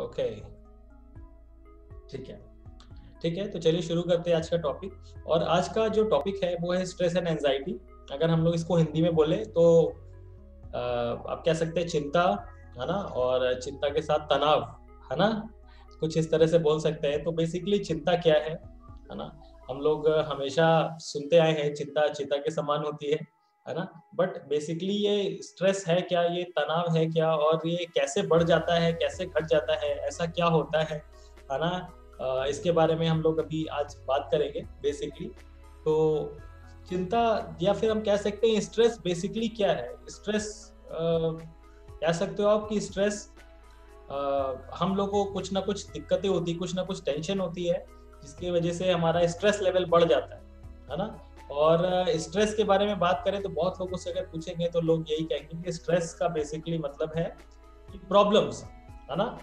Okay, ठीक है। ठीक है, तो चलिए शुरू करते हैं आज का टॉपिक। और आज का जो टॉपिक है वो है स्ट्रेस एंड एंजाइटी। अगर हम लोग इसको हिंदी में बोले तो आप कह सकते हैं चिंता, है ना, और चिंता के साथ तनाव, है ना, कुछ इस तरह से बोल सकते हैं। तो बेसिकली चिंता क्या है ना। हम लोग हमेशा सुनते आए हैं चिंता चिता के समान होती है ना। बट बेसिकली ये स्ट्रेस है क्या, ये तनाव है क्या, और ये कैसे बढ़ जाता है, कैसे घट जाता है, ऐसा क्या होता है ना। इसके बारे में हम लोग अभी आज बात करेंगे बेसिकली। तो चिंता, या फिर हम कह सकते हैं स्ट्रेस बेसिकली क्या है। स्ट्रेस कह सकते हो आप कि स्ट्रेस, हम लोगों को कुछ ना कुछ दिक्कतें होती, कुछ ना कुछ टेंशन होती है, जिसकी वजह से हमारा स्ट्रेस लेवल बढ़ जाता है ना। और स्ट्रेस के बारे में बात करें तो बहुत लोगों से अगर पूछेंगे तो लोग यही कहेंगे कि स्ट्रेस का बेसिकली मतलब है कि प्रॉब्लम्स, है ना।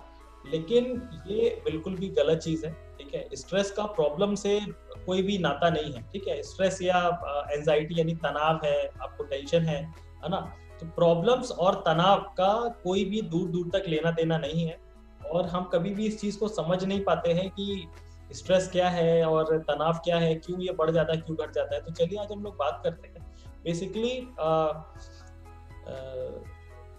लेकिन ये बिल्कुल भी गलत चीज है, ठीक है। स्ट्रेस का प्रॉब्लम से कोई भी नाता नहीं है, ठीक है। स्ट्रेस या एंजाइटी यानी तनाव है, आपको टेंशन है ना। तो प्रॉब्लम्स और तनाव का कोई भी दूर दूर तक लेना देना नहीं है। और हम कभी भी इस चीज को समझ नहीं पाते हैं कि स्ट्रेस क्या है और तनाव क्या है, क्यों ये बढ़ जाता है, क्यों घट जाता है। तो चलिए आज हम लोग बात करते हैं बेसिकली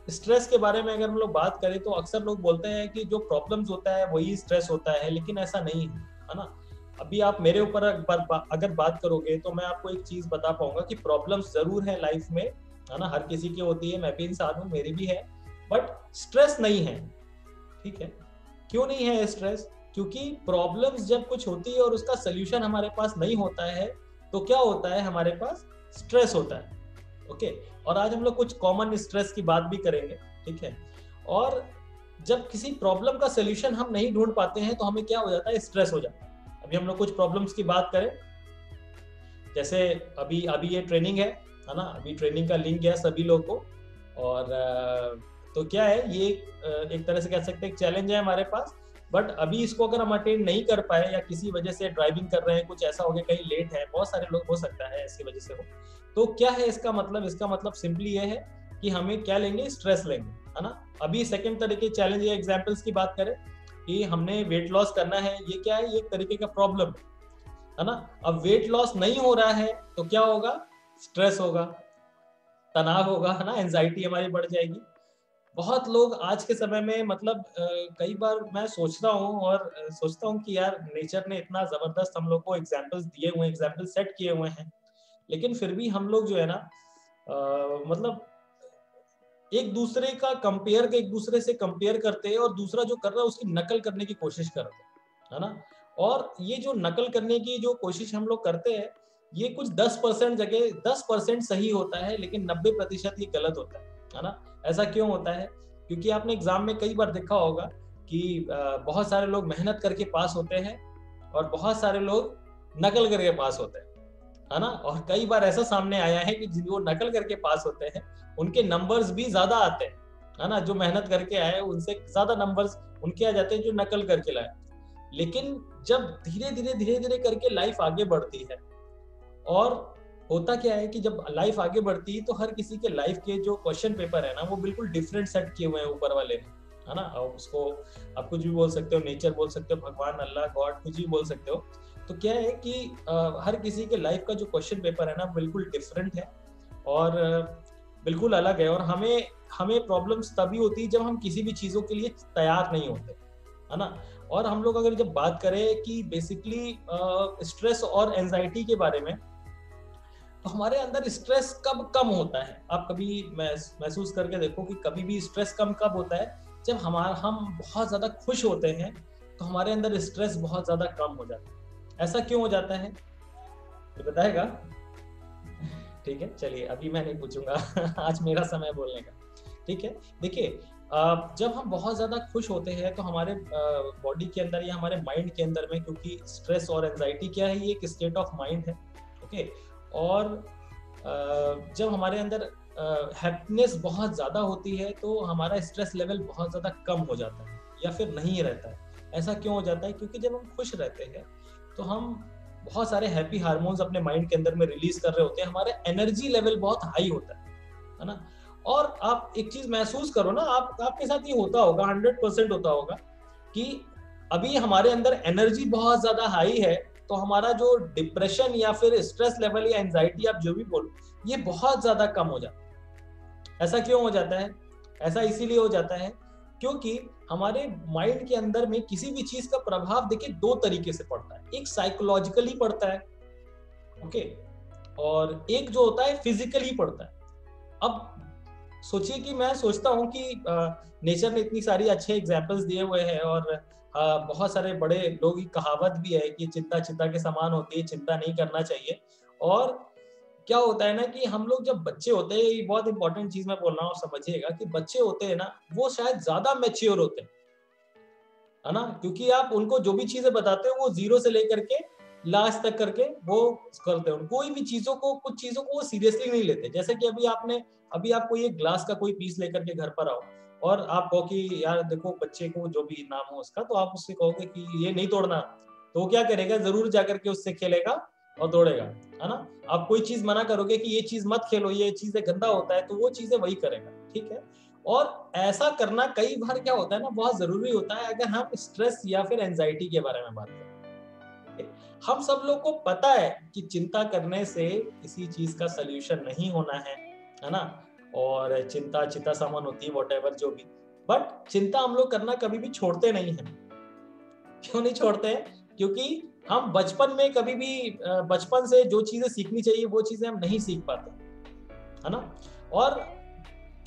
स्ट्रेस के बारे में। अगर हम लोग बात करें तो अक्सर लोग बोलते हैं कि जो प्रॉब्लम्स होता है वही स्ट्रेस होता है, लेकिन ऐसा नहीं है ना। अभी आप मेरे ऊपर अगर बात करोगे तो मैं आपको एक चीज बता पाऊंगा कि प्रॉब्लम्स जरूर है लाइफ में, है ना। हर किसी की होती है, मैं भी इंसान हूँ, मेरी भी है, बट स्ट्रेस नहीं है, ठीक है। क्यों नहीं है स्ट्रेस? क्योंकि प्रॉब्लम्स जब कुछ होती है और उसका सोल्यूशन हमारे पास नहीं होता है तो क्या होता है, हमारे पास स्ट्रेस होता है। ओके, और आज हम लोग कुछ कॉमन स्ट्रेस की बात भी करेंगे, ठीक है। और जब किसी प्रॉब्लम का सोल्यूशन हम नहीं ढूंढ पाते हैं तो हमें क्या हो जाता है, स्ट्रेस हो जाता है। अभी हम लोग कुछ प्रॉब्लम्स की बात करें, जैसे अभी अभी ये ट्रेनिंग है ना। अभी ट्रेनिंग का लिंक गया सभी लोगों को, और तो क्या है ये एक तरह से कह सकते हैं एक चैलेंज है हमारे पास। बट अभी इसको अगर हम अटेंड नहीं कर पाए या किसी वजह से ड्राइविंग कर रहे हैं, कुछ ऐसा हो गया, कहीं लेट है, बहुत सारे लोग हो सकता है ऐसी वजह से हो, तो क्या है इसका मतलब? इसका मतलब सिंपली ये है कि हमें क्या लेंगे, स्ट्रेस लेंगे, है ना। अभी सेकंड तरीके चैलेंज या एग्जांपल्स की बात करें कि हमने वेट लॉस करना है, ये क्या है, ये एक तरीके का प्रॉब्लम है ना। अब वेट लॉस नहीं हो रहा है तो क्या होगा, स्ट्रेस होगा, तनाव होगा, है ना, एंजाइटी हमारी बढ़ जाएगी। बहुत लोग आज के समय में मतलब कई बार मैं सोचता हूँ और सोचता हूँ कि यार नेचर ने इतना जबरदस्त हम लोग को एग्जाम्पल्स दिए हुए हैं, एग्जाम्पल सेट किए हुए हैं, लेकिन फिर भी हम लोग जो है ना मतलब एक दूसरे का कंपेयर, एक दूसरे से कंपेयर करते हैं और दूसरा जो कर रहा है उसकी नकल करने की कोशिश करते हैं, है ना। और ये जो नकल करने की जो कोशिश हम लोग करते हैं, ये कुछ 10% जगह 10% सही होता है, लेकिन 90% ये गलत होता है ना। ऐसा क्यों होता है? क्योंकि आपने एग्जाम में कई बार देखा होगा कि बहुत सारे लोग मेहनत करके पास होते हैं और बहुत सारे लोग नकल करके पास होते हैं, है ना। और कई बार ऐसा सामने आया है कि जो नकल करके पास होते हैं उनके नंबर्स भी ज्यादा आते हैं, है ना। जो मेहनत करके आए उनसे ज्यादा नंबर्स उनके आ जाते हैं जो नकल करके लाए। लेकिन जब धीरे धीरे करके लाइफ आगे बढ़ती है, और होता क्या है कि जब लाइफ आगे बढ़ती है तो हर किसी के लाइफ के जो क्वेश्चन पेपर है ना वो बिल्कुल डिफरेंट सेट किए हुए हैं ऊपर वाले ने, है ना। और उसको आप कुछ भी बोल सकते हो, नेचर बोल सकते हो, भगवान, अल्लाह, गॉड, कुछ भी बोल सकते हो। तो क्या है कि हर किसी के लाइफ का जो क्वेश्चन पेपर है ना बिल्कुल डिफरेंट है और बिल्कुल अलग है। और हमें हमें प्रॉब्लम्स तभी होती है जब हम किसी भी चीज़ों के लिए तैयार नहीं होते, है ना। और हम लोग अगर जब बात करें कि बेसिकली स्ट्रेस और एंजाइटी के बारे में, तो हमारे अंदर स्ट्रेस कब कम होता है? आप कभी महसूस करके देखो कि कभी भी स्ट्रेस कम कब होता है? जब हम बहुत ज्यादा खुश होते हैं तो हमारे अंदर स्ट्रेस बहुत ज्यादा कम हो जाता है। ऐसा क्यों हो जाता है, ये बताएगा? ठीक है, चलिए अभी मैं नहीं पूछूंगा आज मेरा समय बोलने का, ठीक है। देखिए, जब हम बहुत ज्यादा खुश होते हैं तो हमारे बॉडी के अंदर या हमारे माइंड के अंदर में, क्योंकि स्ट्रेस और एंजाइटी क्या है, ये एक स्टेट ऑफ माइंड है, ओके। और जब हमारे अंदर हैप्पीनेस बहुत ज़्यादा होती है तो हमारा स्ट्रेस लेवल बहुत ज़्यादा कम हो जाता है या फिर नहीं रहता है। ऐसा क्यों हो जाता है? क्योंकि जब हम खुश रहते हैं तो हम बहुत सारे हैप्पी हार्मोन्स अपने माइंड के अंदर में रिलीज कर रहे होते हैं, हमारा एनर्जी लेवल बहुत हाई होता है ना। और आप एक चीज महसूस करो ना, आपके साथ ये होता होगा, 100% होता होगा कि अभी हमारे अंदर एनर्जी बहुत ज्यादा हाई है, तो हमारा जो डिप्रेशन या फिर स्ट्रेस लेवल या एंजाइटी आप जो भी बोलो, ये बहुत ज्यादा कम हो जाता है। ऐसा क्यों हो जाता है? ऐसा इसीलिए हो जाता है क्योंकि हमारे माइंड के अंदर में किसी भी चीज का प्रभाव देखिए दो तरीके से पड़ता है। एक साइकोलॉजिकली पड़ता है, ओके, और एक जो होता है फिजिकली पड़ता है। अब सोचिए कि मैं सोचता हूँ कि नेचर ने इतनी सारी अच्छे एग्जाम्पल्स दिए हुए हैं, और बहुत सारे बड़े लोग की कहावत भी है कि चिंता चिंता के समान होती है, चिंता नहीं करना चाहिए। और क्या होता है ना कि हम लोग जब बच्चे होते हैं, ये बहुत इंपॉर्टेंट चीज मैं बोल रहा हूँ, समझिएगा कि बच्चे होते हैं ना, वो शायद ज्यादा मैच्योर होते हैं, है ना, क्योंकि आप उनको जो भी चीजें बताते हो वो जीरो से लेकर के लास्ट तक करके वो करते हैं। कोई भी चीजों को, कुछ चीजों को वो सीरियसली नहीं लेते। जैसे कि अभी आप कोई एक ग्लास का कोई पीस लेकर के घर पर आओ और आप कहो कि यार देखो, बच्चे को जो भी नाम हो उसका, तो आप उससे कहोगे कि ये नहीं तोड़ना, तो वो क्या करेगा, जरूर जाकर के उससे खेलेगा और तोड़ेगा, है ना। आप कोई चीज मना करोगे कि ये चीज मत खेलो, ये चीजें गंदा होता है, तो वो चीजें वही करेगा, ठीक है। और ऐसा करना कई बार क्या होता है ना, बहुत जरूरी होता है अगर हम स्ट्रेस या फिर एंजाइटी के बारे में बात करें। हम सब लोग को पता है कि चिंता करने से किसी चीज का सल्यूशन नहीं होना है ना, और चिंता चिता समान होती है, वॉट जो भी। बट चिंता हम लोग करना कभी भी छोड़ते नहीं है। क्यों नहीं छोड़ते हैं? क्योंकि हम बचपन में कभी भी बचपन से जो चीजें सीखनी चाहिए वो चीजें हम नहीं सीख पाते, है ना। और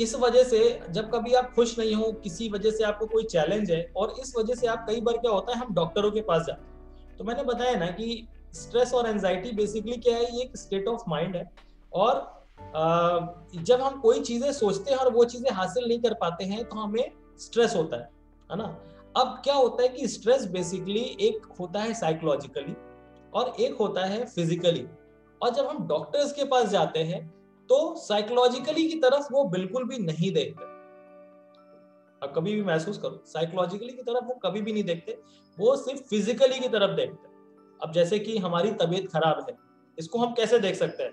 इस वजह से जब कभी आप खुश नहीं हो, किसी वजह से आपको कोई चैलेंज है, और इस वजह से आप कई बार क्या होता है, हम डॉक्टरों के पास जाते हैं। तो मैंने बताया ना कि स्ट्रेस और एंजाइटी बेसिकली क्या है, ये एक स्टेट ऑफ माइंड है। और जब हम कोई चीजें सोचते हैं और वो चीजें हासिल नहीं कर पाते हैं, तो हमें स्ट्रेस होता है ना। अब क्या होता है कि स्ट्रेस बेसिकली एक होता है साइकोलॉजिकली और एक होता है फिजिकली। और जब हम डॉक्टर्स के पास जाते हैं तो साइकोलॉजिकली की तरफ वो बिल्कुल भी नहीं देखते। अब कभी भी महसूस करो, साइकोलॉजिकली की तरफ वो कभी भी नहीं देखते, वो सिर्फ फिजिकली की तरफ देखते हैं। अब जैसे कि हमारी तबीयत खराब है, इसको हम कैसे देख सकते हैं?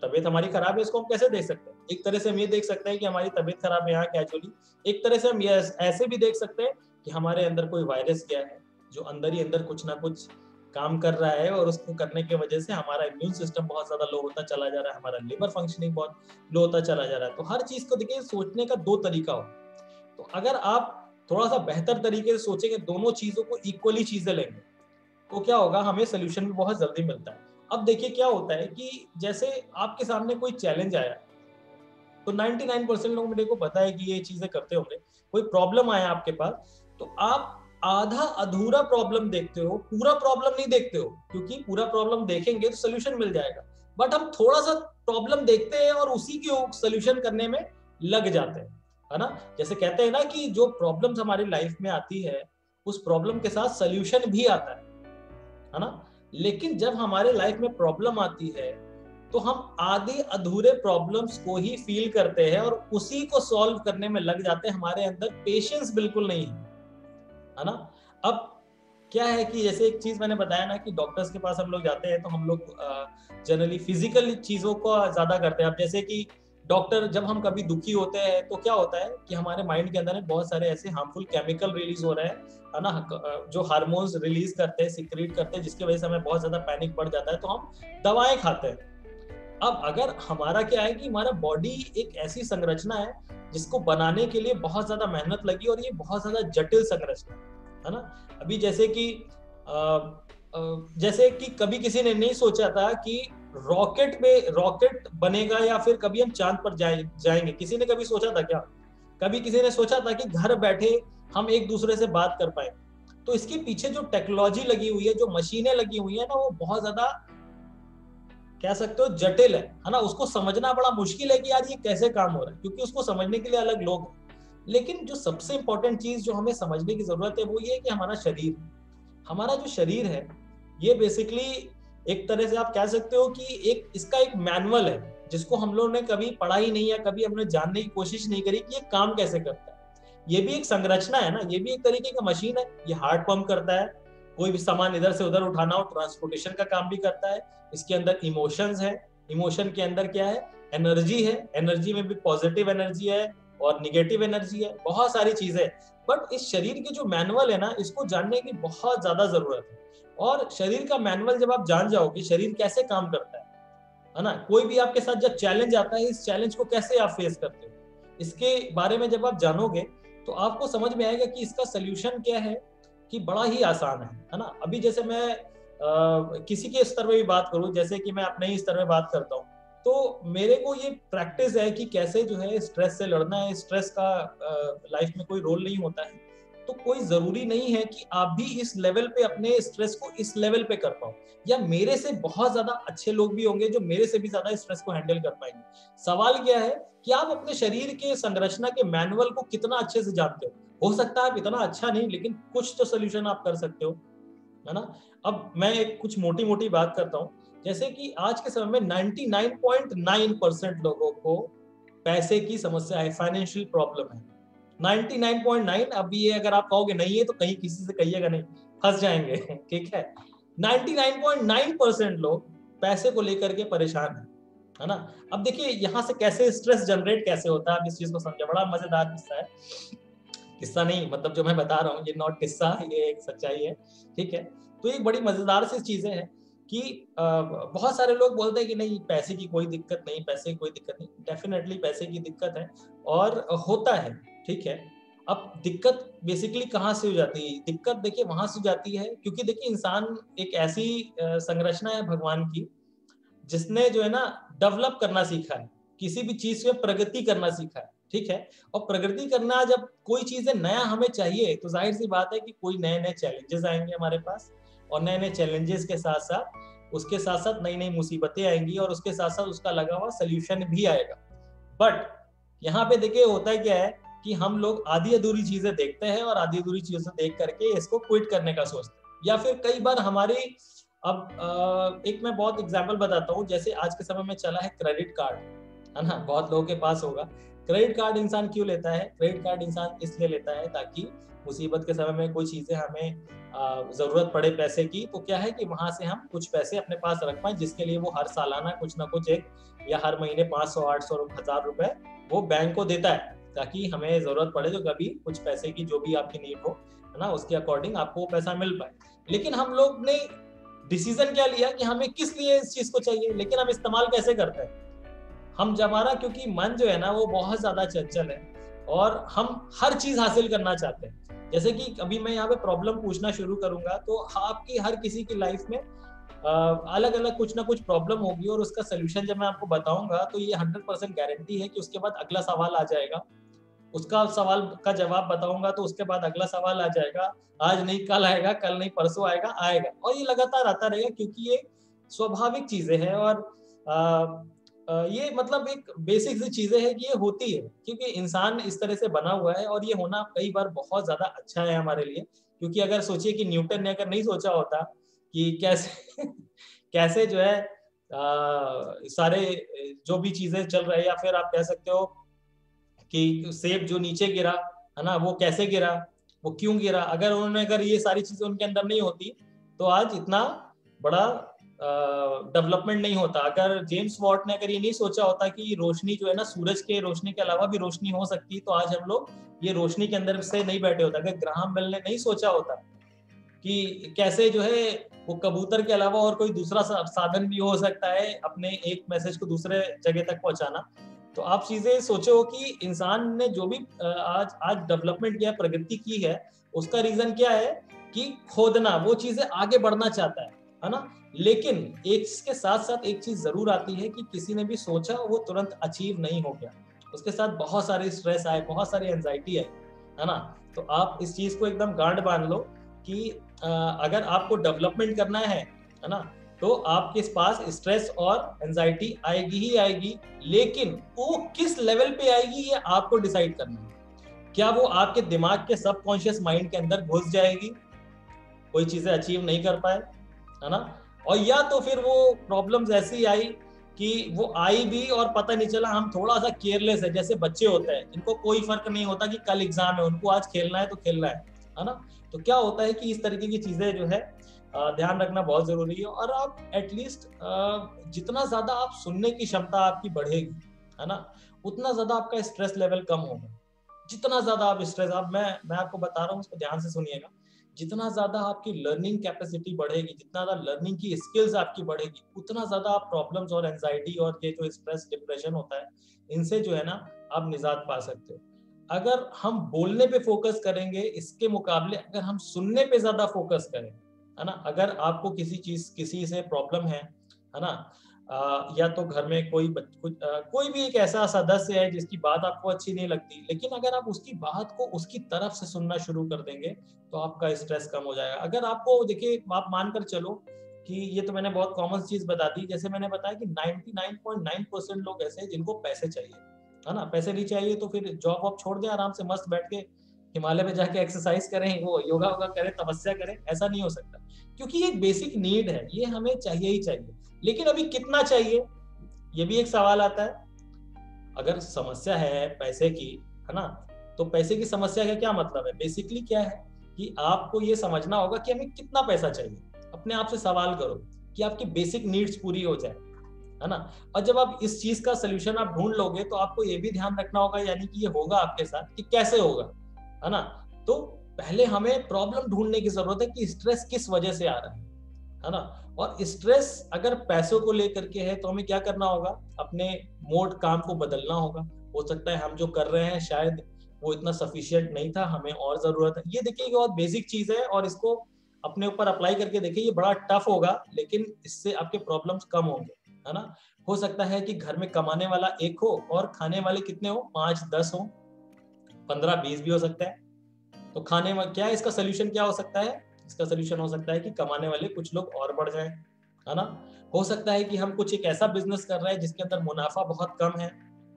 तबीयत हमारी खराब है, इसको हम कैसे देख सकते हैं? एक तरह से हम ये देख सकते हैं कि हमारी तबीयत खराब है यहाँ कैजुअली। एक तरह से हम ये ऐसे भी देख सकते हैं कि हमारे अंदर कोई वायरस गया है, जो अंदर ही अंदर कुछ ना कुछ काम कर रहा है, और उसको करने की वजह से हमारा इम्यून सिस्टम बहुत ज्यादा लो होता चला जा रहा है, हमारा लिवर फंक्शनिंग बहुत लो होता चला जा रहा है। तो हर चीज को देखिए, सोचने का दो तरीका हो। तो अगर आप थोड़ा सा बेहतर तरीके से सोचेंगे, दोनों चीजों को इक्वली चीजें लेंगे, तो क्या होगा, हमें सोल्यूशन भी बहुत जल्दी मिलता है। अब देखिए क्या होता है कि जैसे आपके सामने कोई चैलेंज आया, तो 99% लोग मेरे को पता है कि ये चीजें करते होंगे। कोई प्रॉब्लम आया आपके पास, तो आप आधा अधूरा प्रॉब्लम देखते हो, पूरा प्रॉब्लम नहीं देखते हो, क्योंकि पूरा प्रॉब्लम देखेंगे तो सोल्यूशन मिल जाएगा। बट हम थोड़ा सा प्रॉब्लम देखते हैं और उसी के सोल्यूशन करने में लग जाते हैं, है ना। जैसे कहते हैं ना कि जो प्रॉब्लम्स हमारी लाइफ में आती है, उस प्रॉब्लम के साथ सोल्यूशन भी आता है ना। लेकिन जब हमारे लाइफ में प्रॉब्लम आती है, तो हम आधे अधूरे प्रॉब्लम्स को ही फील करते हैं और उसी को सॉल्व करने में लग जाते हैं। हमारे अंदर पेशेंस बिल्कुल नहीं है ना। अब क्या है कि जैसे एक चीज मैंने बताया ना कि डॉक्टर्स के पास हम लोग जाते हैं, तो हम लोग जनरली फिजिकल चीजों को ज्यादा करते हैं। अब जैसे कि डॉक्टर, जब हम कभी दुखी होते हैं तो क्या होता है कि हमारे माइंड के अंदर बहुत सारे ऐसे हार्मफुल केमिकल रिलीज हो रहे हैं, है ना, जो हार्मोन्स रिलीज करते हैं, सिक्रीट करते हैं, जिसकी वजह से हमें बहुत ज्यादा पैनिक बढ़ जाता है, तो हम दवाएं खाते हैं। अब अगर हमारा क्या है कि हमारा बॉडी एक ऐसी संरचना है जिसको बनाने के लिए बहुत ज्यादा मेहनत लगी, और ये बहुत ज्यादा जटिल संरचना है ना। अभी जैसे कि कभी किसी ने नहीं सोचा था कि रॉकेट बनेगा या फिर कभी हम चांद पर जाएंगे। किसी ने कभी सोचा था क्या? कभी किसी ने सोचा था कि घर बैठे हम एक दूसरे से बात कर पाए? तो इसके पीछे जो टेक्नोलॉजी लगी हुई है, जो मशीनें लगी हुई है ना, वो बहुत ज्यादा कह सकते हो जटिल है ना। उसको समझना बड़ा मुश्किल है कि यार ये कैसे काम हो रहा है, क्योंकि उसको समझने के लिए अलग लोग हैं। लेकिन जो सबसे इंपॉर्टेंट चीज जो हमें समझने की जरूरत है, वो ये है कि हमारा जो शरीर है, ये बेसिकली एक तरह से आप कह सकते हो कि इसका एक मैनुअल है, जिसको हम लोगों ने कभी पढ़ा ही नहीं, या कभी हमने जानने की कोशिश नहीं करी कि ये काम कैसे करता है। ये भी एक संरचना है ना, ये भी एक तरीके का मशीन है। ये हार्ट पंप करता है, कोई भी सामान इधर से उधर उठाना हो, ट्रांसपोर्टेशन का काम भी करता है। इसके अंदर इमोशंस है, इमोशन के अंदर क्या है, एनर्जी है, एनर्जी में भी पॉजिटिव एनर्जी है और निगेटिव एनर्जी है, बहुत सारी चीजें। बट इस शरीर के जो मैनुअल है ना, इसको जानने की बहुत ज्यादा जरूरत है। और शरीर का मैनुअल जब आप जान जाओगे, शरीर कैसे काम करता है ना, कोई भी आपके साथ जब चैलेंज आता है, इस चैलेंज को कैसे आप फेस करते हो, इसके बारे में जब आप जानोगे तो आपको समझ में आएगा कि इसका सोल्यूशन क्या है, कि बड़ा ही आसान है ना। अभी जैसे मैं किसी के स्तर में भी बात करूं, जैसे कि मैं अपने ही स्तर में बात करता हूं, तो मेरे को ये प्रैक्टिस है कि कैसे जो है स्ट्रेस से लड़ना है। स्ट्रेस का लाइफ में कोई रोल नहीं होता है, तो कोई जरूरी नहीं है कि आप भी इस लेवल पे अपने स्ट्रेस को इस लेवल पे कर पाओ, या मेरे से बहुत ज्यादा अच्छे लोग भी होंगे जो मेरे से भी ज्यादा स्ट्रेस को हैंडल कर पाएंगे। सवाल क्या है कि आप अपने शरीर के संरचना के मैनुअल को कितना अच्छे से जानते हो सकता है आप इतना अच्छा नहीं, लेकिन कुछ तो सोल्यूशन आप कर सकते हो, है ना। अब मैं एक कुछ मोटी मोटी बात करता हूँ, जैसे कि आज के समय में 99.9% लोगों को पैसे की समस्या है, फाइनेंशियल प्रॉब्लम है। 99.9। अब ये अगर आप कहोगे नहीं है तो कहीं किसी से कहिएगा नहीं, फंस जाएंगे ठीक है। 99.9% लोग पैसे को लेकर के परेशान है ना। अब देखिए यहाँ से कैसे स्ट्रेस जनरेट कैसे होता है, आप इस चीज को समझे। बड़ा मजेदार किस्सा है, किस्सा नहीं मतलब जो मैं बता रहा हूँ ये नॉट किस्सा, ये एक सच्चाई है, ठीक है। तो ये बड़ी मजेदार सी चीजें हैं कि बहुत सारे लोग बोलते हैं कि नहीं पैसे की कोई दिक्कत नहीं, पैसे की कोई दिक्कत नहीं। डेफिनेटली पैसे की दिक्कत है और होता है, ठीक है। अब दिक्कत बेसिकली कहाँ से हो जाती है? दिक्कत देखिए वहां से हो जाती है क्योंकि देखिए इंसान एक ऐसी संरचना है भगवान की जिसने जो है ना डेवलप करना सीखा है, किसी भी चीज में प्रगति करना सीखा है, ठीक है। और प्रगति करना, जब कोई चीजें नया हमें चाहिए तो जाहिर सी बात है कि कोई नए नए चैलेंजेस आएंगे हमारे पास, और नए नए चैलेंजेस के साथ साथ उसके साथ साथ नई नई मुसीबतें आएंगी, और उसके साथ साथ उसका लगा हुआ सोल्यूशन भी आएगा। बट यहाँ पे देखिए होता है क्या है कि हम लोग आधी अधूरी चीजें देखते हैं और आधी अधूरी चीजें देख करके इसको क्विट करने का सोचते हैं, या फिर कई बार हमारी अब एक मैं बहुत एग्जांपल बताता हूँ। जैसे आज के समय में चला है क्रेडिट कार्ड, है ना, बहुत लोगों के पास होगा। क्रेडिट कार्ड इंसान क्यों लेता है? क्रेडिट कार्ड इंसान इसलिए लेता है ताकि मुसीबत के समय में कोई चीजें हमें जरूरत पड़े पैसे की, तो क्या है कि वहां से हम कुछ पैसे अपने पास रख पाए, जिसके लिए वो हर सालाना कुछ ना कुछ एक, या हर महीने 500 800 1000 रुपए वो बैंक को देता है, ताकि हमें जरूरत पड़े तो कभी कुछ पैसे की जो भी आपकी नीड हो, है ना, उसके अकॉर्डिंग आपको वो पैसा मिल पाए। लेकिन हम लोग ने डिसीजन क्या लिया कि हमें किस लिए इस चीज को चाहिए, लेकिन हम इस्तेमाल कैसे करते हैं? हम हमारा क्योंकि मन जो है ना वो बहुत ज्यादा चंचल है, और हम हर चीज हासिल करना चाहते हैं। जैसे कि अभी मैं यहाँ पे प्रॉब्लम पूछना शुरू करूंगा तो आपकी हर किसी की लाइफ में अलग अलग कुछ ना कुछ प्रॉब्लम होगी, और उसका सोल्यूशन जब मैं आपको बताऊंगा तो ये 100% गारंटी है कि उसके बाद अगला सवाल आ जाएगा, उसका सवाल का जवाब बताऊंगा तो उसके बाद अगला सवाल आ जाएगा, आज नहीं कल आएगा, कल नहीं परसों आएगा, आएगा, और ये लगातार आता रहेगा, क्योंकि ये स्वाभाविक चीजें हैं। और ये मतलब एक बेसिक सी चीजें हैं कि ये होती है क्योंकि इंसान इस तरह से बना हुआ है, और ये होना कई बार बहुत ज्यादा अच्छा है हमारे लिए। क्योंकि अगर सोचिए कि न्यूटन ने अगर नहीं सोचा होता कि कैसे कैसे जो है सारे जो भी चीजें चल रहे हैं, या फिर आप कह सकते हो कि सेब जो नीचे गिरा, है ना, वो कैसे गिरा, वो क्यों गिरा, अगर ये सारी चीजें उनके अंदर नहीं होती तो आज इतना बड़ा डेवलपमेंट नहीं होता। अगर जेम्स वॉट ने अगर ये नहीं सोचा होता कि रोशनी जो है ना, सूरज के रोशनी के अलावा भी रोशनी हो सकती, तो आज हम लोग ये रोशनी के अंदर से नहीं बैठे होता। अगर ग्राहम बेल ने नहीं सोचा होता कि कैसे जो है वो कबूतर के अलावा और कोई दूसरा साधन भी हो सकता है अपने एक मैसेज को दूसरे जगह तक पहुंचाना, तो आप चीजें सोचो कि इंसान ने जो भी आज डेवलपमेंट किया, प्रगति की है, उसका रीजन क्या है कि खोदना, वो चीजें आगे बढ़ना चाहता है ना। लेकिन एक के साथ साथ एक चीज जरूर आती है कि किसी ने भी सोचा वो तुरंत अचीव नहीं हो गया, उसके साथ बहुत सारे स्ट्रेस आए, बहुत सारी एंजाइटी आई, है ना। तो आप इस चीज को एकदम गांठ बांध लो कि अगर आपको डेवलपमेंट करना है ना, तो आपके पास स्ट्रेस और एंजाइटी आएगी ही आएगी, लेकिन वो किस लेवल पे आएगी ये आपको डिसाइड करना है। क्या वो आपके दिमाग के सबकॉन्शियस माइंड के अंदर घुस जाएगी, कोई चीजें अचीव नहीं कर पाए, है ना, और या तो फिर वो प्रॉब्लम्स ऐसी आई कि वो आई भी और पता नहीं चला, हम थोड़ा सा केयरलेस है, जैसे बच्चे होते हैं जिनको कोई फर्क नहीं होता कि कल एग्जाम है, उनको आज खेलना है तो खेलना है ना। तो क्या होता है कि इस तरीके की चीजें जो है ध्यान रखना बहुत जरूरी है। और आप एटलीस्ट जितना ज्यादा आप सुनने की क्षमता आपकी बढ़ेगी, है ना, उतना ज्यादा आपका स्ट्रेस लेवल कम होगा। जितना ज्यादा आप स्ट्रेस, आप मैं आपको बता रहा हूँ, उसको ध्यान से सुनिएगा, जितना ज्यादा आपकी लर्निंग कैपेसिटी बढ़ेगी, जितना ज्यादा लर्निंग की स्किल्स आपकी बढ़ेगी, उतना ज्यादा आप प्रॉब्लम्स और एंजाइटी और ये जो स्ट्रेस डिप्रेशन होता है, इनसे जो है ना आप निजात पा सकते हो। अगर हम बोलने पे फोकस करेंगे, इसके मुकाबले अगर हम सुनने पे ज्यादा फोकस करें, है ना, अगर आपको किसी से प्रॉब्लम है ना, या तो घर में कोई भी एक ऐसा सदस्य है जिसकी बात आपको अच्छी नहीं लगती, लेकिन अगर आप उसकी बात को उसकी तरफ से सुनना शुरू कर देंगे तो आपका स्ट्रेस कम हो जाएगा। अगर आपको, देखिए, आप मानकर चलो कि ये तो मैंने बहुत कॉमन चीज बता दी, जैसे मैंने बताया कि 99.9% लोग ऐसे हैं जिनको पैसे चाहिए, है ना, पैसे नहीं चाहिए तो फिर जॉब वॉब छोड़ दें, आराम से मस्त बैठ के हिमालय में जाके एक्सरसाइज करें, वो योगा वोगा करें, तपस्या करें। ऐसा नहीं हो सकता, क्योंकि ये एक बेसिक नीड है, ये हमें चाहिए ही चाहिए। लेकिन अभी कितना चाहिए, ये भी एक सवाल आता है। अगर समस्या है पैसे की, है ना, तो पैसे की समस्या का क्या मतलब है, बेसिकली क्या है कि आपको ये समझना होगा कि हमें कितना पैसा चाहिए। अपने आप से सवाल करो कि आपकी बेसिक नीड्स पूरी हो जाए, है ना। और जब आप इस चीज का सोल्यूशन आप ढूंढ लोगे तो आपको ये भी ध्यान रखना होगा, यानी कि ये होगा आपके साथ, कि कैसे होगा, है ना। तो पहले हमें प्रॉब्लम ढूंढने की जरूरत है कि स्ट्रेस किस वजह से आ रहा है ना। और स्ट्रेस अगर पैसों को लेकर के है तो हमें क्या करना होगा, अपने मोड काम को बदलना होगा। हो सकता है हम जो कर रहे हैं शायद वो इतना सफिशिएंट नहीं था, हमें और जरूरत है। ये देखिए बहुत बेसिक चीज है, और इसको अपने ऊपर अप्लाई करके देखिए, ये बड़ा टफ होगा लेकिन इससे आपके प्रॉब्लम्स कम होंगे, है ना। हो सकता है कि घर में कमाने वाला एक हो और खाने वाले कितने हो, 5-10 हो, 15-20 भी हो सकता है। तो खाने में क्या, इसका सोल्यूशन क्या हो सकता है, इसका सोल्यूशन हो सकता है कि कमाने वाले कुछ लोग और बढ़ जाएं, है ना। हो सकता है कि हम कुछ एक ऐसा बिजनेस कर रहे हैं जिसके अंदर मुनाफा बहुत कम है,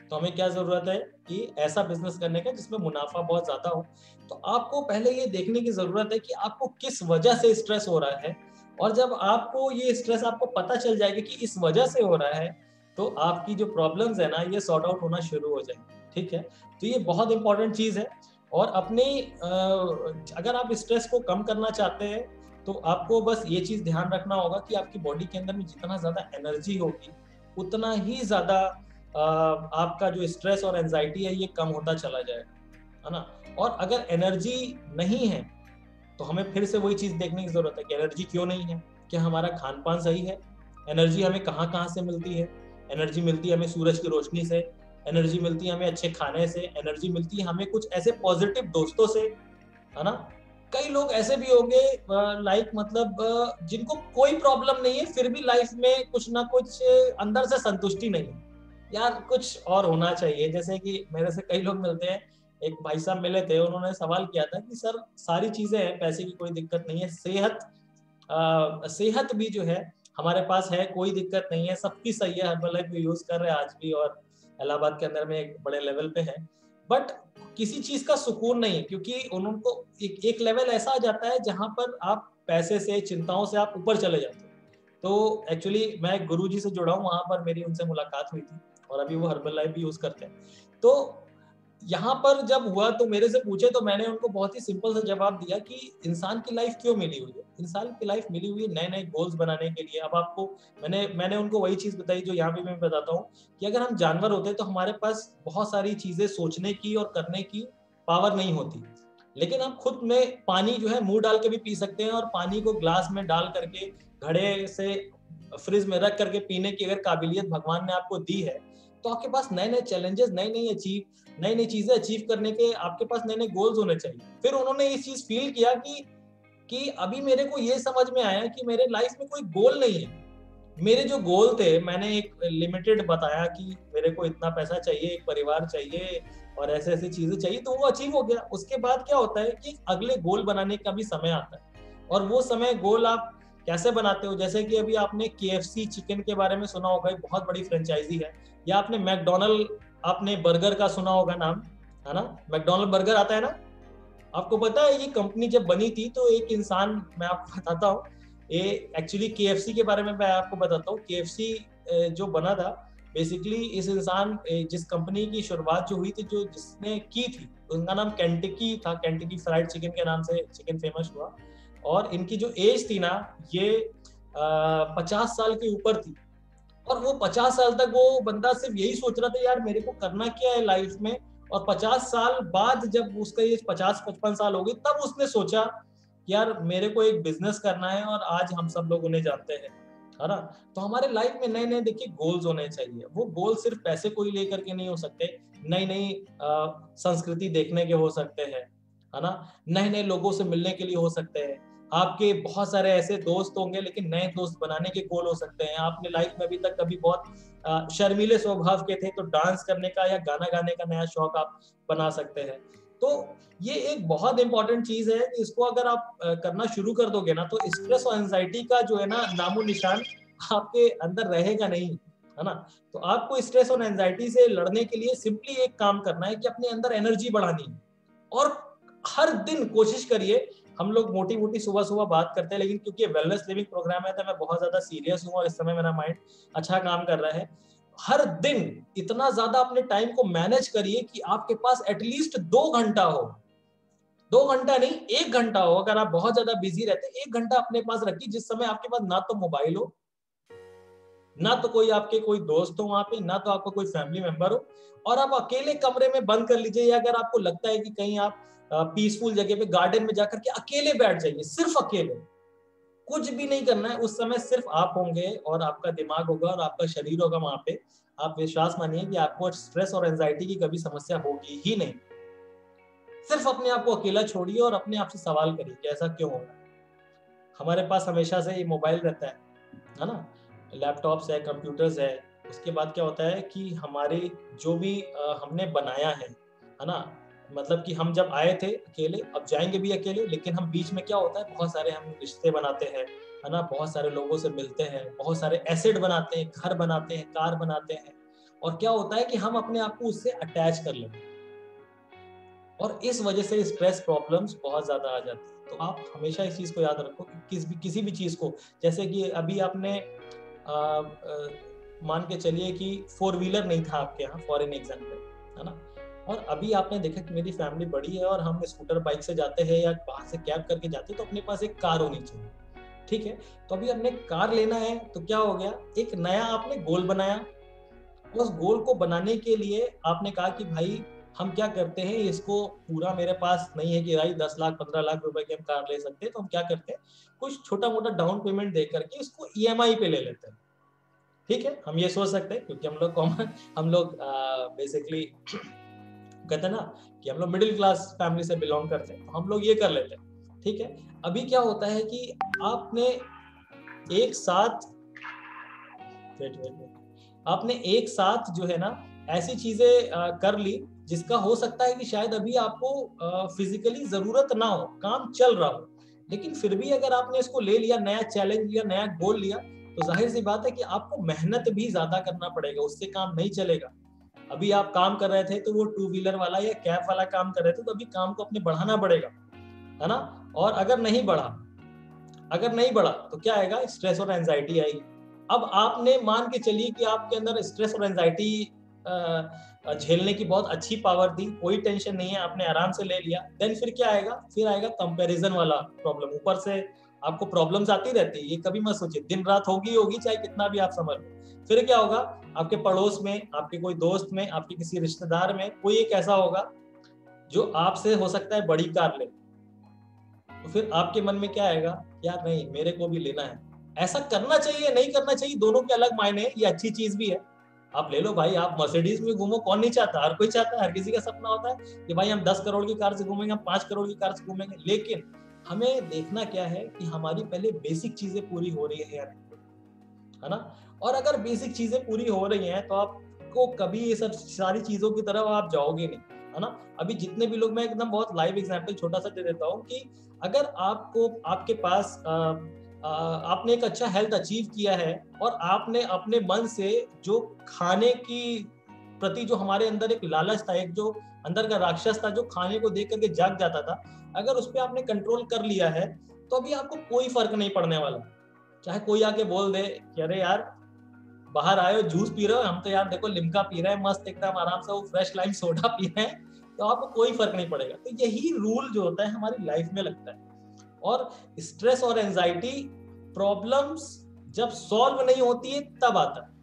तो हमें क्या जरूरत है कि ऐसा बिजनेस करने का जिसमें मुनाफा बहुत ज्यादा हो। तो आपको पहले ये देखने की जरूरत है कि आपको किस वजह से स्ट्रेस हो रहा है, और जब आपको ये स्ट्रेस आपको पता चल जाएगा कि इस वजह से हो रहा है, तो आपकी जो प्रॉब्लम्स है ना ये सॉर्ट आउट होना शुरू हो जाएंगे, ठीक है। तो ये बहुत इंपॉर्टेंट चीज है। और अपने अगर आप स्ट्रेस को कम करना चाहते हैं तो आपको बस ये चीज ध्यान रखना होगा कि आपकी बॉडी के अंदर में जितना ज्यादा एनर्जी होगी, उतना ही ज्यादा आपका जो स्ट्रेस और एंजाइटी है ये कम होता चला जाएगा, है ना। और अगर एनर्जी नहीं है तो हमें फिर से वही चीज देखने की जरूरत है कि एनर्जी क्यों नहीं है, क्या हमारा खान पान सही है, एनर्जी हमें कहाँ कहाँ से मिलती है। एनर्जी मिलती है हमें सूरज की रोशनी से, एनर्जी मिलती है हमें अच्छे खाने से, एनर्जी मिलती है हमें कुछ ऐसे पॉजिटिव दोस्तों से, है ना। कई लोग ऐसे भी होंगे लाइक मतलब जिनको कोई प्रॉब्लम नहीं है फिर भी लाइफ में कुछ ना कुछ अंदर से संतुष्टि नहीं है, यार कुछ और होना चाहिए। जैसे कि मेरे से कई लोग मिलते हैं, एक भाई साहब मिले थे, उन्होंने सवाल किया था कि सर सारी चीजें हैं, पैसे की कोई दिक्कत नहीं है, सेहत भी जो है हमारे पास है, कोई दिक्कत नहीं है, सबकी सही है, हर्बल लाइफ यूज कर रहे हैं आज भी और इलाहाबाद के अंदर में एक बड़े लेवल पे है। बट किसी चीज का सुकून नहीं है, क्योंकि उनको एक लेवल ऐसा आ जाता है जहां पर आप पैसे से, चिंताओं से आप ऊपर चले जाते हो। तो एक्चुअली मैं एक गुरु जी से जुड़ा हूँ, वहां पर मेरी उनसे मुलाकात हुई थी और अभी वो हर्बल लाइफ भी यूज करते हैं। तो यहाँ पर जब हुआ तो मेरे से पूछे तो मैंने उनको बहुत ही सिंपल सा जवाब दिया कि इंसान की लाइफ क्यों मिली हुई है, इंसान की लाइफ मिली हुई है नए नए गोल्स बनाने के लिए। अब आपको मैंने उनको वही चीज बताई जो यहाँ भी मैं बताता हूँ, कि अगर हम जानवर होते तो हमारे पास बहुत सारी चीजें सोचने की और करने की पावर नहीं होती, लेकिन हम खुद में पानी जो है मुंह डाल के भी पी सकते हैं, और पानी को ग्लास में डाल करके घड़े से फ्रिज में रख करके पीने की अगर काबिलियत भगवान ने आपको दी है, तो आपके पास नए नए चैलेंजेस, नई नई चीजें अचीव करने के आपके पास नए नए गोल्स होने चाहिए। फिर उन्होंने इस चीज फील किया कि अभी मेरे को ये समझ में आया कि मेरे लाइफ में कोई गोल नहीं है। मेरे जो गोल थे, मैंने एक लिमिटेड बताया कि मेरे को इतना पैसा चाहिए, एक परिवार चाहिए और ऐसे ऐसी चीजें चाहिए, तो वो अचीव हो गया। उसके बाद क्या होता है कि अगले गोल बनाने का भी समय आता है, और वो समय गोल आप कैसे बनाते हो, जैसे कि अभी आपने KFC चिकन के बारे में सुना होगा, एक बहुत बड़ी फ्रेंचाइजी है, या आपने मैकडोनल्ड, आपने बर्गर का सुना होगा नाम, है ना, मैकडोनल्ड बर्गर आता है ना। आपको पता है ये कंपनी जब बनी थी तो एक इंसान, मैं आपको बताता हूँ, ये एक्चुअली KFC के बारे में मैं आपको बताता हूँ। KFC जो बना था बेसिकली, इस इंसान जिस कंपनी की शुरुआत जो हुई थी, जो जिसने की थी, उनका नाम केंटकी था, केंटकी फ्राइड चिकन के नाम से चिकन फेमस हुआ। और इनकी जो एज थी ना, ये 50 साल के ऊपर थी, और वो 50 साल तक वो बंदा सिर्फ यही सोच रहा था यार मेरे को करना क्या है लाइफ में, और 50 साल बाद जब उसका ये 50-55 साल हो गई, तब उसने सोचा कि यार मेरे को एक बिजनेस करना है और आज हम सब लोग उन्हें जानते हैं, है ना। तो हमारे लाइफ में नए नए देखिए गोल्स होने चाहिए। वो गोल सिर्फ पैसे को ही लेकर के नहीं हो सकते, नई नई संस्कृति देखने के हो सकते हैं, है ना। नए नए लोगों से मिलने के लिए हो सकते हैं। आपके बहुत सारे ऐसे दोस्त होंगे, लेकिन नए दोस्त बनाने के गोल हो सकते हैं। आपने लाइफ में अभी तक कभी बहुत शर्मीले स्वभाव के थे, तो डांस करने का या गाना गाने का नया शौक आप बना सकते हैं। तो ये एक बहुत इंपॉर्टेंट चीज है कि इसको अगर आप करना शुरू कर दोगे ना, तो स्ट्रेस और एंजाइटी का जो है ना नामो निशान आपके अंदर रहेगा नहीं, है ना। तो आपको स्ट्रेस और एंजाइटी से लड़ने के लिए सिंपली एक काम करना है कि अपने अंदर एनर्जी बढ़ानी है। और हर दिन कोशिश करिए, हम लोग मोटी मोटी सुबह सुबह बात करते हैं, लेकिन क्योंकि वेलनेस लिविंग प्रोग्राम है तो मैं बहुत ज्यादा सीरियस हूँ और इस समय मेरा माइंड अच्छा काम कर रहा है। हर दिन इतना ज्यादा अपने टाइम को मैनेज करिए कि आपके पास एटलीस्ट 2 घंटा हो, 2 घंटा नहीं 1 घंटा हो। अगर आप बहुत ज्यादा बिजी रहते हैं, 1 घंटा अपने पास रखिए जिस समय आपके पास ना तो मोबाइल हो, ना तो कोई आपके कोई दोस्त हो वहां पे, ना तो आपका कोई फैमिली मेंबर हो, और आप अकेले कमरे में बंद कर लीजिए। या अगर आपको लगता है कि कहीं आप पीसफुल जगह पे गार्डन में जाकर के अकेले बैठ जाइए, सिर्फ अकेले, कुछ भी नहीं करना है उस समय, सिर्फ आप होंगे और आपका दिमाग होगा और आपका शरीर होगा वहां पे। आप विश्वास मानिए कि आपको स्ट्रेस और एंजाइटी की कभी समस्या होगी ही नहीं। सिर्फ अपने आप को अकेला छोड़िए और अपने आप से सवाल करिए कि ऐसा क्यों होगा। हमारे पास हमेशा से ये मोबाइल रहता है ना, लैपटॉप्स है, कंप्यूटर्स है। उसके बाद क्या होता है कि हमारे जो भी हमने बनाया है ना, मतलब कि हम जब आए थे अकेले, अब जाएंगे भी अकेले, लेकिन हम बीच में क्या होता है, बहुत सारे हम रिश्ते बनाते हैं, है ना, बहुत सारे लोगों से मिलते हैं, बहुत सारे एसेट बनाते हैं, घर बनाते हैं, कार बनाते हैं। और क्या होता है कि हम अपने आप को उससे अटैच कर लेते हैं, और इस वजह से स्ट्रेस प्रॉब्लम्स बहुत ज्यादा आ जाती है। तो आप हमेशा इस चीज को याद रखो कि किसी भी चीज को, जैसे कि अभी आपने मान के चलिए कि 4 व्हीलर नहीं था आपके यहाँ, फॉर एन एग्जाम्पल, है ना, और अभी आपने देखा कि मेरी फैमिली बड़ी है और हम स्कूटर बाइक से जाते हैं या बाहर से कैब करके जाते हैं, तो अपने पास एक कार होनी चाहिए, ठीक है। तो अभी हमने कार लेना है, तो क्या हो गया, एक नया आपने गोल बनाया। उस गोल को बनाने के लिए आपने कहा कि भाई हम क्या करते हैं, इसको पूरा मेरे पास नहीं है कि भाई 10 लाख 15 लाख रुपए की हम कार ले सकते हैं, तो हम क्या करते हैं, कुछ छोटा मोटा डाउन पेमेंट दे करके इसको ईएमआई पे ले लेते हैं। ठीक है, हम ये सोच सकते हैं क्योंकि हम लोग कॉमन, हम लोग बेसिकली कहते हैं ना कि हम लोग मिडिल क्लास फैमिली से बिलोंग करते हैं, तो हम लोग ये कर लेते हैं। ठीक है, अभी क्या होता है कि आपने एक साथ आपने एक साथ जो है ना ऐसी चीजें कर ली जिसका हो सकता है कि शायद अभी आपको फिजिकली जरूरत ना हो, काम चल रहा हो, लेकिन फिर भी अगर आपने इसको ले लिया, नया चैलेंज लिया, नया गोल लिया, तो जाहिर सी बात है कि आपको मेहनत भी ज्यादा करना पड़ेगा, उससे काम नहीं चलेगा। अभी आप काम कर रहे थे तो वो 2 व्हीलर वाला या कैब वाला काम कर रहे थे, तो अभी काम को अपने बढ़ाना पड़ेगा, है ना। और अगर नहीं बढ़ा तो क्या आएगा, स्ट्रेस और एंजाइटी आएगी। अब आपने मान के चलिए कि आपके अंदर स्ट्रेस और एंजाइटी झेलने की बहुत अच्छी पावर थी, कोई टेंशन नहीं है, आपने आराम से ले लिया, देन फिर क्या आएगा, फिर आएगा कंपैरिजन वाला प्रॉब्लम। ऊपर से आपको प्रॉब्लम्स आती रहती है, ये कभी मत सोचिए दिन रात होगी चाहे कितना भी आप समझ लो। फिर क्या होगा, आपके पड़ोस में, आपके कोई दोस्त में, आपके किसी रिश्तेदार में कोई एक ऐसा होगा जो आपसे हो सकता है बड़ी कार ले, तो फिर आपके मन में क्या आएगा, यार नहीं मेरे को भी लेना है। ऐसा करना चाहिए नहीं करना चाहिए, दोनों के अलग मायने हैं, ये अच्छी चीज भी है, आप ले लो भाई, आप मर्सिडीज में घूमो, कौन नहीं चाहता, हर कोई चाहता है, हर किसी का सपना होता है कि भाई हम 10 करोड़ की कार से घूमेंगे, हम 5 करोड़ की कार से घूमेंगे। लेकिन हमें देखना क्या है कि हमारी पहले बेसिक चीजें पूरी हो रही है या नहीं, है ना। और अगर बेसिक चीजें पूरी हो रही हैं तो आपको कभी ये सब सारी चीजों की तरफ आप जाओगे नहीं, है ना। अभी जितने भी लोग, मैं एकदम बहुत लाइव एग्जांपल छोटा सा दे देता हूँ कि अगर आपको आपके पास आपने एक अच्छा हेल्थ अचीव किया है और आपने अपने मन से जो खाने की प्रति जो हमारे अंदर एक लालच था, एक जो अंदर का राक्षस था जो खाने को देख करके जाग जाता था, अगर उस पर आपने कंट्रोल कर लिया है, तो अभी आपको कोई फर्क नहीं पड़ने वाला। चाहे कोई आके बोल दे कि अरे यार बाहर आए हो जूस पी रहे हो, हम तो यार देखो लिम्का पी रहे हैं मस्त एकदम आराम से, वो फ्रेश लाइम सोडा पी रहे हैं, तो आपको कोई फर्क नहीं पड़ेगा। तो यही रूल जो होता है हमारी लाइफ में लगता है। और स्ट्रेस और एंजाइटी प्रॉब्लम्स जब सॉल्व नहीं होती है तब आता है।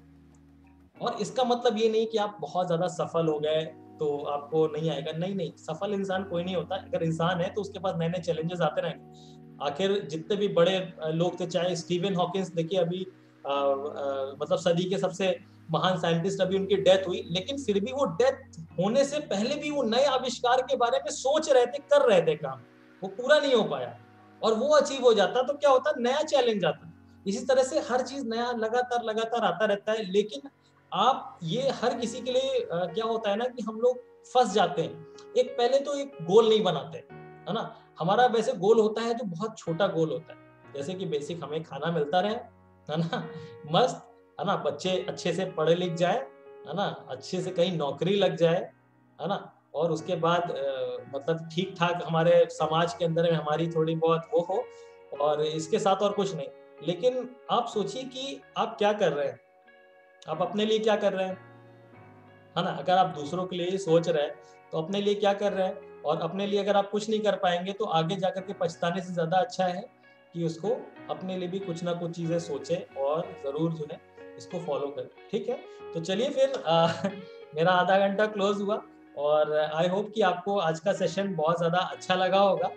और इसका मतलब ये नहीं कि आप बहुत ज्यादा सफल हो गए, तो आपको नहीं आएगा। नहीं नहीं, सफल इंसान कोई नहीं होता। अगर इंसान है तो उसके पास नए नए चैलेंजेस आते रहेंगे। आखिर जितने भी बड़े लोग थे, चाहे स्टीवन हॉकिंस देखिए अभी मतलब सदी के सबसे महान साइंटिस्ट, अभी उनकी डेथ हुई, लेकिन फिर भी वो डेथ होने से पहले भी वो नए आविष्कार के बारे में सोच रहे थे, कर रहे थे काम। वो पूरा नहीं हो पाया और वो अचीव हो जाता तो क्या होता, नया चैलेंज आता। इसी तरह से हर चीज नया लगातार लगातार आता रहता है। लेकिन आप ये हर किसी के लिए क्या होता है ना कि हम लोग फंस जाते हैं। एक पहले तो एक गोल नहीं बनाते, है ना। हमारा वैसे गोल होता है जो बहुत छोटा गोल होता है, जैसे कि बेसिक हमें खाना मिलता रहे, है ना, मस्त, है ना, बच्चे अच्छे से पढ़े लिख जाए, है ना, अच्छे से कहीं नौकरी लग जाए, है ना, और उसके बाद मतलब ठीक ठाक हमारे समाज के अंदर में हमारी थोड़ी बहुत वो हो, और इसके साथ और कुछ नहीं। लेकिन आप सोचिए कि आप क्या कर रहे हैं, आप अपने लिए क्या कर रहे हैं, है ना। अगर आप दूसरों के लिए सोच रहे हैं तो अपने लिए क्या कर रहे हैं, और अपने लिए अगर आप कुछ नहीं कर पाएंगे तो आगे जाकर के पछताने से ज्यादा अच्छा है कि उसको अपने लिए भी कुछ ना कुछ चीजें सोचे और जरूर जो है इसको फॉलो करें। ठीक है, तो चलिए फिर मेरा आधा घंटा क्लोज हुआ, और आई होप कि आपको आज का सेशन बहुत ज्यादा अच्छा लगा होगा।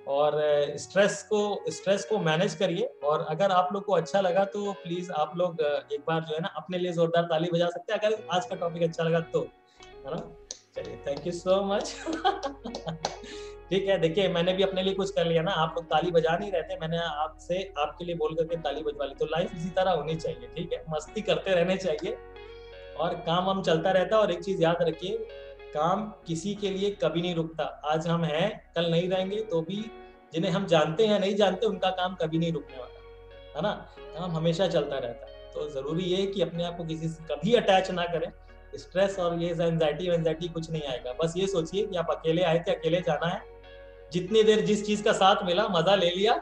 और स्ट्रेस को मैनेज करिए, और अगर आप लोग को अच्छा लगा तो प्लीज आप लोग एक बार जो है ना अपने लिए जोरदार ताली बजा सकते हैं, अगर आज का टॉपिक अच्छा लगा तो, है ना। चलिए, थैंक यू सो मच। ठीक है, देखिए मैंने भी अपने लिए कुछ कर लिया ना, आप लोग ताली बजा नहीं रहते, मैंने आपसे आपके लिए बोल करके ताली बजवा ली। तो लाइफ इसी तरह होनी चाहिए, ठीक है, मस्ती करते रहने चाहिए और काम हम चलता रहता है। और एक चीज याद रखिए, काम किसी के लिए कभी नहीं रुकता। आज हम हैं, कल नहीं रहेंगे, तो भी जिन्हें हम जानते हैं नहीं जानते, उनका काम कभी नहीं रुकने वाला, है ना। काम हमेशा चलता रहता है। तो जरूरी ये है कि अपने आप को किसी से कभी अटैच ना करें। स्ट्रेस और ये एंजाइटी कुछ नहीं आएगा। बस ये सोचिए कि आप अकेले आए थे, अकेले जाना है। जितनी देर जिस चीज का साथ मिला, मजा ले लिया,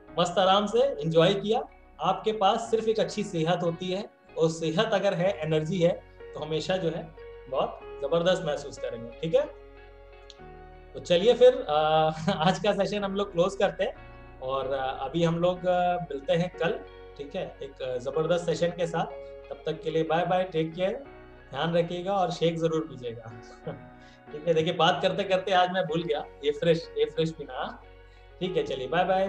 मस्त आराम से एंजॉय किया। आपके पास सिर्फ एक अच्छी सेहत होती है, और सेहत अगर है, एनर्जी है, तो हमेशा जो है बहुत जबरदस्त महसूस करेंगे। ठीक है, तो चलिए फिर आज का सेशन हम लोग क्लोज करते हैं, और अभी हम लोग मिलते हैं कल, ठीक है, एक जबरदस्त सेशन के साथ। तब तक के लिए बाय बाय, टेक केयर, ध्यान रखिएगा और शेक जरूर पीजिएगा। ठीक है, देखिए बात करते करते आज मैं भूल गया, ये फ्रेश पीना। ठीक है, चलिए बाय बाय।